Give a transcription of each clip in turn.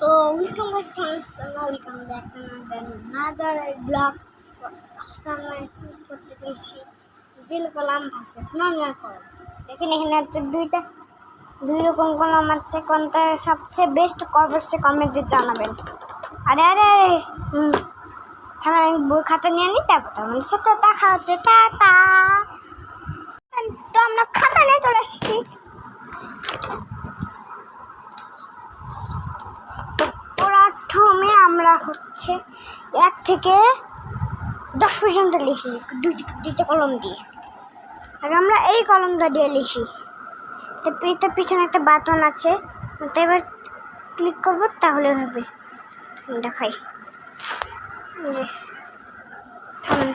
তো welcome guys, welcome back to another blog. আজকে আমরা করতে চলছি gel column versus normal column. দেখেন এখানে হচ্ছে দুই রকম কলাম আছে, কোনটা সবচেয়ে বেস্ট অবশ্যই কমেন্টে জানাবেন। আরে আরে আরে হ্যাঁ, আমি বই খাতা নিয়ে নিই, তারপর তোমাদের সাথে দেখা হচ্ছে। টাটা। তো আমরা খাতা নিয়ে চলে আসছি। প্রথমে আমরা হচ্ছে 1 থেকে 10 পর্যন্ত লিখি দুইটা কলম দিয়ে। আগে আমরা এই কলমটা দিয়ে লিখি। এটার পিছনে একটা বাটন আছে, এবার ক্লিক করবো তাহলে হবে। দেখাই, এই যে থামেন।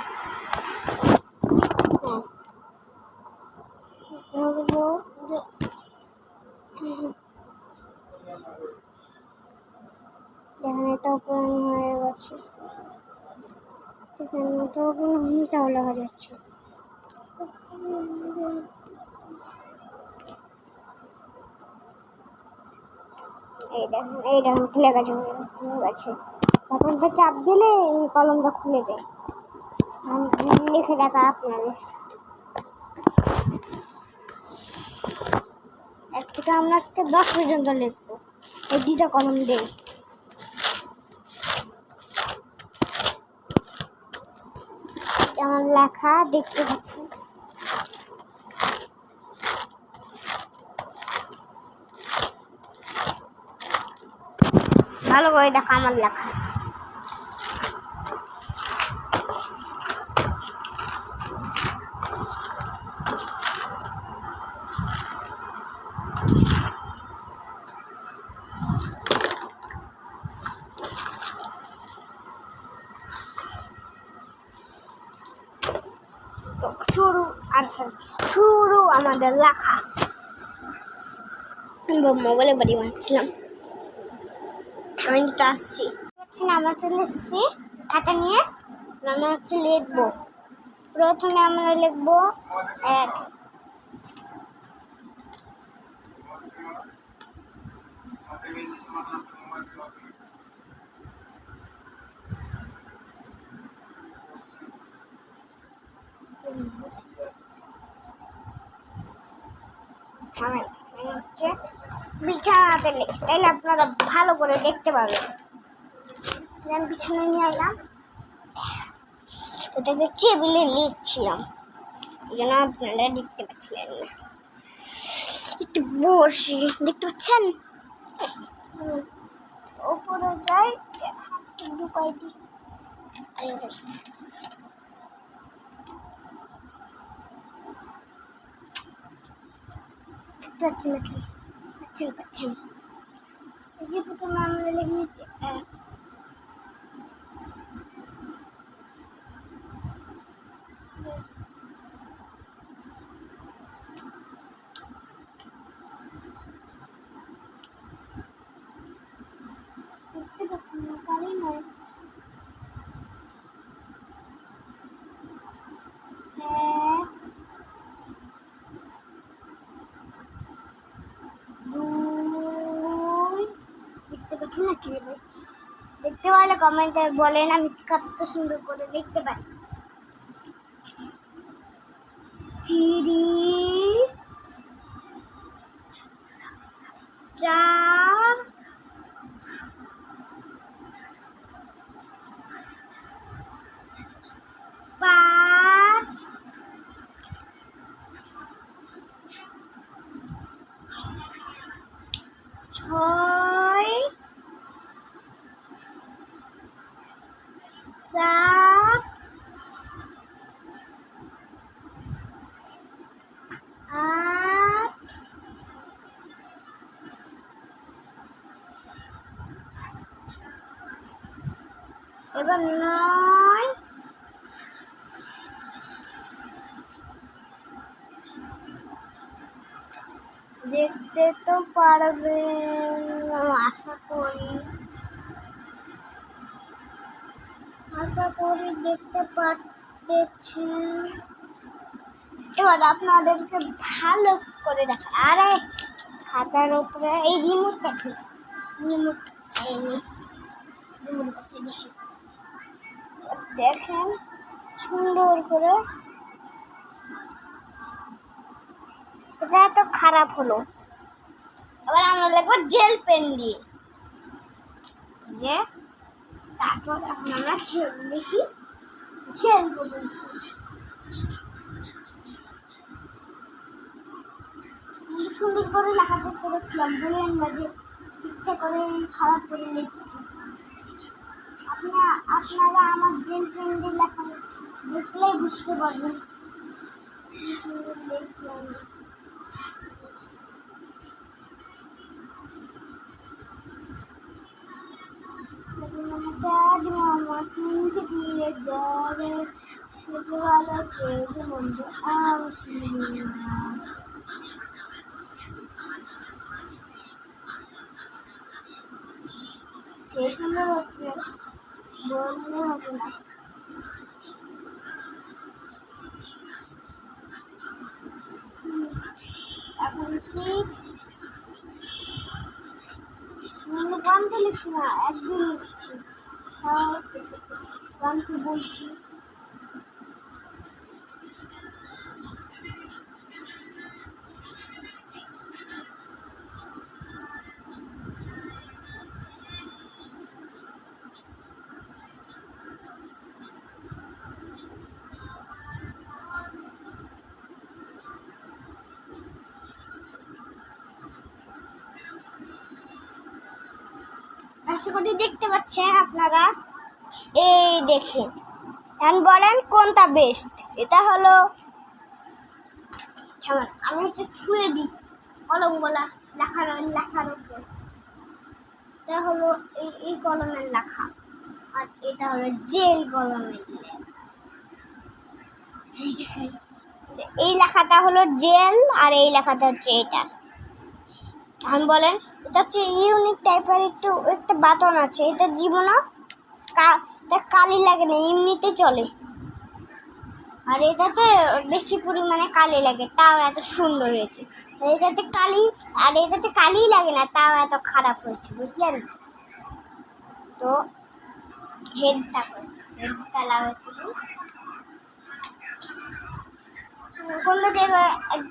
দেখেন এটা ওপেন হয়ে গেছে, দেখেন এটা ওপেন তাহলে হয়ে যাচ্ছে। এই দেখেন খুলে গেছে, হয়ে গেছে। বাটনটা চাপ দিলে এই কলমটা খুলে যায়। লিখে দেখা আপনাদের 1 থেকে আমরা আজকে 10 পর্যন্ত লিখবো এই দুইটা কলম দিয়ে। আমার লেখা দেখতে পাচ্ছি। ভালো করে দেখা আমার লেখা। তো শুরু আমাদের লেখা। মোবাইলে বাড়ি মারছিলাম, আমি তো আসছি না, আমরা চলে এসেছি খাতা নিয়ে। আমরা হচ্ছে লিখবো। প্রথমে আমরা লিখবো 1। হচ্ছে বিছানাতে লিখতে, তাইলে আপনারা ভালো করে দেখতে পাবেন। আমি বিছানায় নিয়ে এলাম, ওটাকে টেবিলে লিখছিলাম, এই জন্য আপনারা দেখতে পাচ্ছিলেন না। একটু বসি, দেখতে পাচ্ছেন? ওপরে যাই, ঢুকাই দিই। পাচ্ছেন নাকি? পাচ্ছেন। এই যে প্রথমে আমরা লিখে নিচ্ছি 1। দেখতে পাচ্ছেন না, কালি নয়। 1, 2। দেখতে পাচ্ছেন নাকি? দেখতে পারলে কমেন্টে বলেন, আমি কত সুন্দর করে দেখতে পাই। 3, 4, 5, 6, 7, 8, 9। দেখতে তো পারবেন আশা করি দেখতে পাচ্ছেন। এবার আপনাদেরকে ভালো করে দেখা। আরে খাতার উপরে এই রিমোটটা, দেখেন সুন্দর করে, এটা এত খারাপ হলো। এবার আমরা লিখবো জেল পেন দিয়ে, যে তারপর এখন আমরা লিখি খেলবো বলছি। সুন্দর করে লেখার চেষ্টা করেছিলাম, বলেন না যে ইচ্ছা করে খারাপ করে লিখছি। আপনারা আমার জেল পেন দিয়ে লেখা দেখলেই বুঝতে পারবেন কি সুন্দর লিখি আমি। চাঁদ মামা কিনতে দিয়ে যাবে, ভালো খেয়ে মন্দ সে সুন্দর হচ্ছে, বললে হবে না। এখন গানটা লিখছি না, একদিন লিখছি, গানকে বলছি। আশা করি দেখতে পাচ্ছেন আপনারা, এই দেখেন। এখন বলেন কোনটা বেস্ট। এটা হলো, আমি হচ্ছে ছুঁয়ে দিই কলমগুলা লেখার উপর। এটা হলো এই কলমের লেখা, আর এটা হলো জেল কলমের লেখা। এই লেখাটা হলো জেল, আর এই লেখাটা হচ্ছে এটা। এখন বলেন, এটা হচ্ছে ইউনিক টাইপের একটা বাটন আছে, এটা জীবনও কালি লাগে না, এমনিতে চলে। আর এটাতে বেশি পরিমাণে কালি লাগে, তাও এত সুন্দর হয়েছে। আর এটাতে কালি লাগে না, তাও এত খারাপ হয়েছে, বুঝলেন? তো হেডটা লাগাইছিল কোন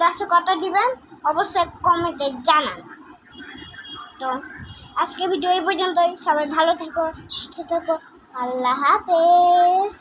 দর্শক কত দিবেন অবশ্যই কমেন্টে জানান। তো আজকে ভিডিও এই পর্যন্তই। সবাই ভালো থেকো, সুস্থ থেকো, আল্লাহ হাফেজ।